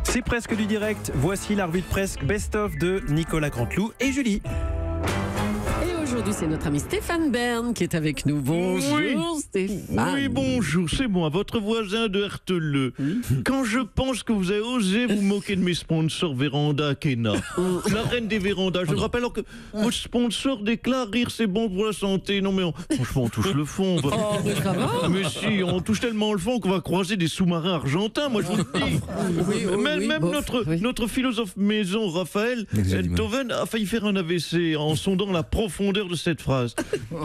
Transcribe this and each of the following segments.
C'est presque du direct. Voici la revue de presse best-of de Nicolas Canteloup et Julie. Aujourd'hui, c'est notre ami Stéphane Bern qui est avec nous. Bonjour Stéphane. Oui, bonjour, c'est moi, votre voisin de Herteleux. Quand je pense que vous avez osé vous moquer de mes sponsors Véranda Kena, la reine des vérandas, je rappelle alors que votre sponsor déclare rire c'est bon pour la santé. Non mais franchement, on touche le fond. Mais ça va. Mais si, on touche tellement le fond qu'on va croiser des sous-marins argentins, moi je vous le dis. Même notre philosophe maison, Raphaël Enthoven, a failli faire un AVC en sondant la profondeur de cette phrase.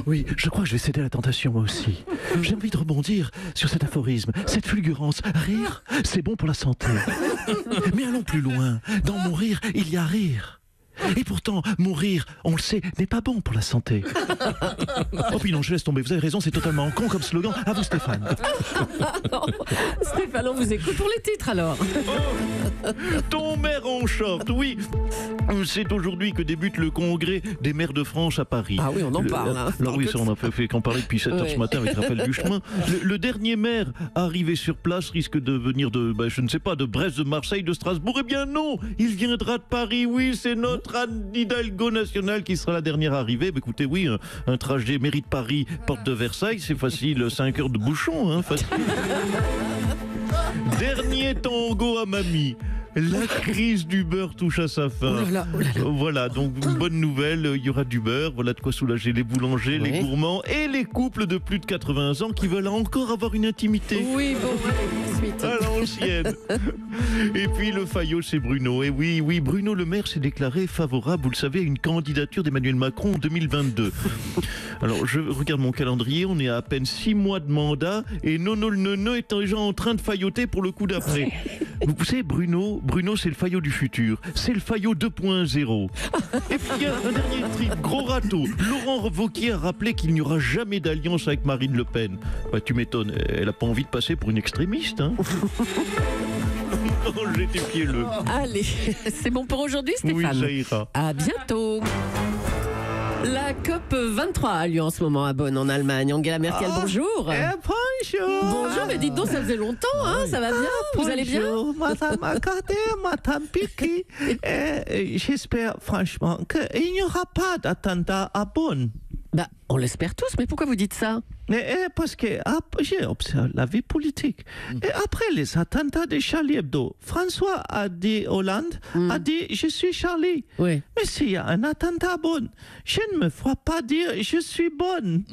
Oui, je crois que je vais céder à la tentation moi aussi. J'ai envie de rebondir sur cet aphorisme, cette fulgurance. Rire, c'est bon pour la santé. Mais allons plus loin. Dans mon rire, il y a rire. Et pourtant, mourir, on le sait, n'est pas bon pour la santé. Oh puis non, je laisse tomber, vous avez raison, c'est totalement con comme slogan. À vous Stéphane. Stéphane, on vous écoute pour les titres alors. Ton maire en short, oui. C'est aujourd'hui que débute le congrès des maires de France à Paris. Ah oui, on en parle. Alors oui, ça on a fait qu'en parler depuis 7h ce matin avec Raphaël Duchemin. Le dernier maire arrivé sur place risque de venir de, je ne sais pas, de Brest, de Marseille, de Strasbourg. Eh bien non, il viendra de Paris, oui, c'est notre Anne Hidalgo nationale qui sera la dernière arrivée. Écoutez, oui, un trajet mairie de Paris, porte de Versailles, c'est facile, 5 heures de bouchon, hein, facile. Dernier tango à mamie. La crise du beurre touche à sa fin. Oh là là, oh là là. Voilà, donc bonne nouvelle, il y aura du beurre, voilà de quoi soulager les boulangers, les gourmands et les couples de plus de 80 ans qui veulent encore avoir une intimité. Oui, bon, allez, suite. À l'ancienne. Et puis le faillot, c'est Bruno. Et oui, Bruno Le Maire s'est déclaré favorable, vous le savez, à une candidature d'Emmanuel Macron en 2022. Alors, je regarde mon calendrier, on est à peine 6 mois de mandat et Nono le Nono est déjà en train de failloter pour le coup d'après. Vous savez, Bruno, c'est le faillot du futur. C'est le faillot 2.0. Et puis il y a un dernier truc, gros râteau. Laurent Wauquiez a rappelé qu'il n'y aura jamais d'alliance avec Marine Le Pen. Tu m'étonnes, elle n'a pas envie de passer pour une extrémiste, hein. Oh, j'étais pielleux. Allez, c'est bon pour aujourd'hui Stéphane. Oui, ça ira. À bientôt. La COP 23 a lieu en ce moment à Bonn, en Allemagne. Angela Merkel, bonjour. Bonjour. Bonjour, mais dites donc, ça faisait longtemps, hein, ça va bien? Vous allez bien? Bonjour, Madame Accordé, Madame Piquet. J'espère franchement qu'il n'y aura pas d'attentat à Bonn. Bah, on l'espère tous, mais pourquoi vous dites ça? Parce que j'ai observé la vie politique. Et après les attentats de Charlie Hebdo, François Hollande a dit « Je suis Charlie Oui. ». Mais s'il y a un attentat à Bonn, je ne me ferai pas dire « Je suis bonne ».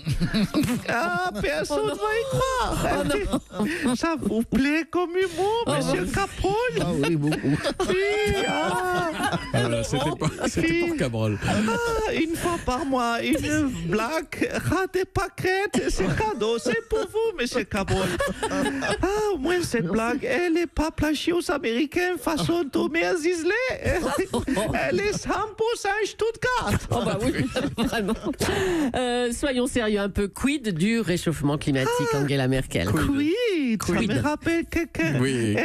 Personne ne va y croire. Ça vous plaît comme humour, monsieur Cabrol? Ah oui, beaucoup. Voilà, c'était pour Cabrol. Une fois par mois, une blague, ratez pas crête, c'est cadeau, c'est pour vous, monsieur Cabrol. Au moins cette blague, elle n'est pas plagiée aux Américains façon Tomé Azizley. Elle est 100% Stuttgart. Oh bah oui, vraiment. Soyons sérieux un peu. Quid du réchauffement climatique, Angela Merkel? Quid, ça me rappelle quelqu'un. Oui,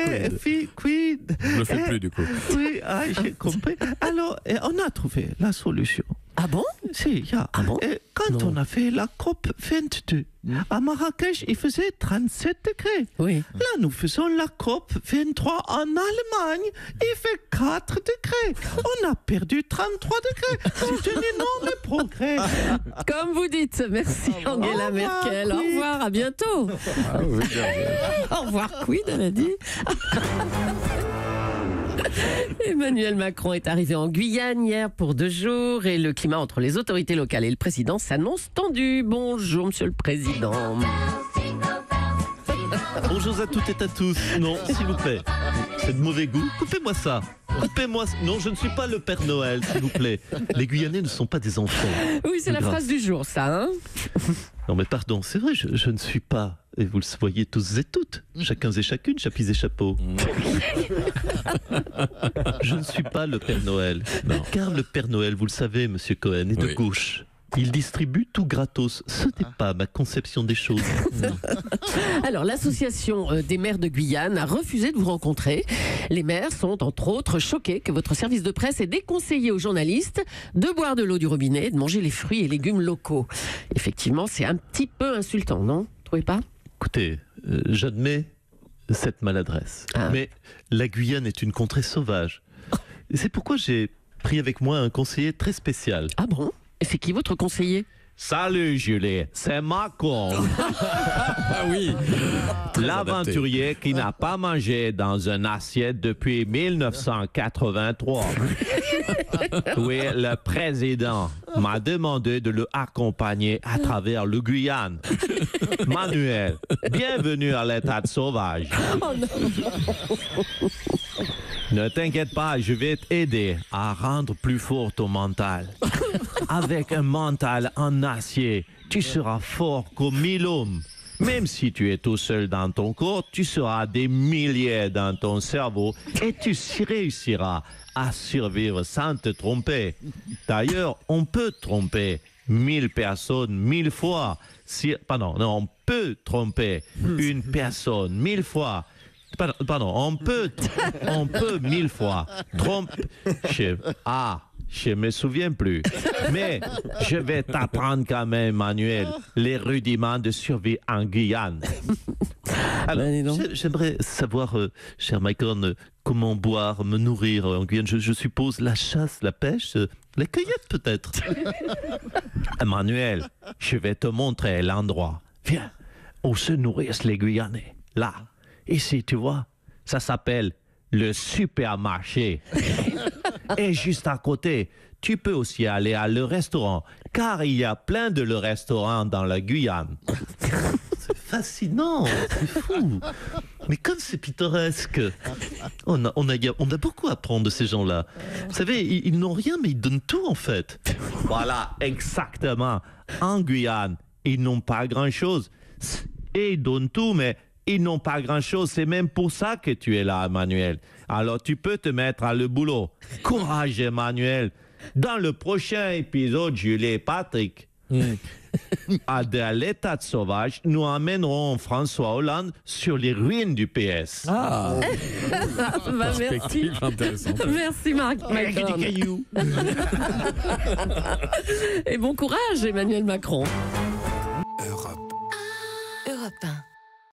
quid. Je ne le fais plus du coup. Oui, j'ai compris. Alors, on a trouvé la solution. Ah bon? Si, Ah bon? Quand on a fait la COP 22, à Marrakech, il faisait 37 degrés. Oui. Là, nous faisons la COP 23 en Allemagne, il fait 4 degrés. On a perdu 33 degrés. C'est un énorme progrès. Comme vous dites, merci Angela Merkel. Au revoir, à bientôt. Ah, oui, Au revoir, Quid, elle a dit. Emmanuel Macron est arrivé en Guyane hier pour 2 jours et le climat entre les autorités locales et le président s'annonce tendu. Bonjour, monsieur le président. Bonjour à toutes et à tous. Non, s'il vous plaît, c'est de mauvais goût. Coupez-moi ça. Coupez-moi. Non, je ne suis pas le Père Noël, s'il vous plaît. Les Guyanais ne sont pas des enfants. Oui, c'est la phrase du jour, ça. Hein, non, mais pardon, c'est vrai, je ne suis pas. Et vous le voyez tous et toutes, chacun et chacune, chapis et chapeaux. Je ne suis pas le Père Noël. Non. Car le Père Noël, vous le savez, monsieur Cohen, est de gauche. Il distribue tout gratos. Ce n'est pas ma conception des choses. Alors, l'association des maires de Guyane a refusé de vous rencontrer. Les maires sont, entre autres, choqués que votre service de presse ait déconseillé aux journalistes de boire de l'eau du robinet et de manger les fruits et légumes locaux. Effectivement, c'est un petit peu insultant, non? Vous trouvez pas? Écoutez, j'admets cette maladresse. Ah. Mais la Guyane est une contrée sauvage. Et c'est pourquoi j'ai pris avec moi un conseiller très spécial. Ah bon? Et c'est qui votre conseiller? Salut Julie, c'est Macron, Ah oui. l'aventurier qui n'a pas mangé dans une assiette depuis 1983. Oui, le président m'a demandé de le accompagner à travers le Guyane. Manuel, bienvenue à l'état de sauvage. Ne t'inquiète pas, je vais t'aider à rendre plus fort ton mental. Avec un mental en acier, tu seras fort comme 1000 hommes. Même si tu es tout seul dans ton corps, tu seras des milliers dans ton cerveau et tu réussiras à survivre sans te tromper. D'ailleurs, on peut tromper 1000 personnes 1000 fois. On peut tromper une personne 1000 fois. On peut 1000 fois. Je me souviens plus. Mais je vais t'apprendre quand même, Manuel, les rudiments de survie en Guyane. Alors, dis donc. j'aimerais savoir, cher Michael, comment boire, me nourrir en Guyane. Je suppose la chasse, la pêche, la cueillette peut-être. Manuel, je vais te montrer l'endroit. Viens, où se nourrissent les Guyanais. Là, ici, tu vois, ça s'appelle le supermarché. Et juste à côté, tu peux aussi aller à le restaurant, car il y a plein de le restaurants dans la Guyane. C'est fascinant, c'est fou. Mais comme c'est pittoresque. On a beaucoup à apprendre de ces gens-là. Vous savez, ils n'ont rien, mais ils donnent tout en fait. Voilà, exactement. En Guyane, ils n'ont pas grand-chose. Et ils donnent tout, mais ils n'ont pas grand-chose. C'est même pour ça que tu es là, Emmanuel. Alors, tu peux te mettre à le boulot. Courage, Emmanuel. Dans le prochain épisode, Julie et Patrick, à l'état de sauvage, nous emmènerons François Hollande sur les ruines du PS. Ah, Bah, merci. perspective intéressante. Merci Michael. Et bon courage Emmanuel Macron. Heure à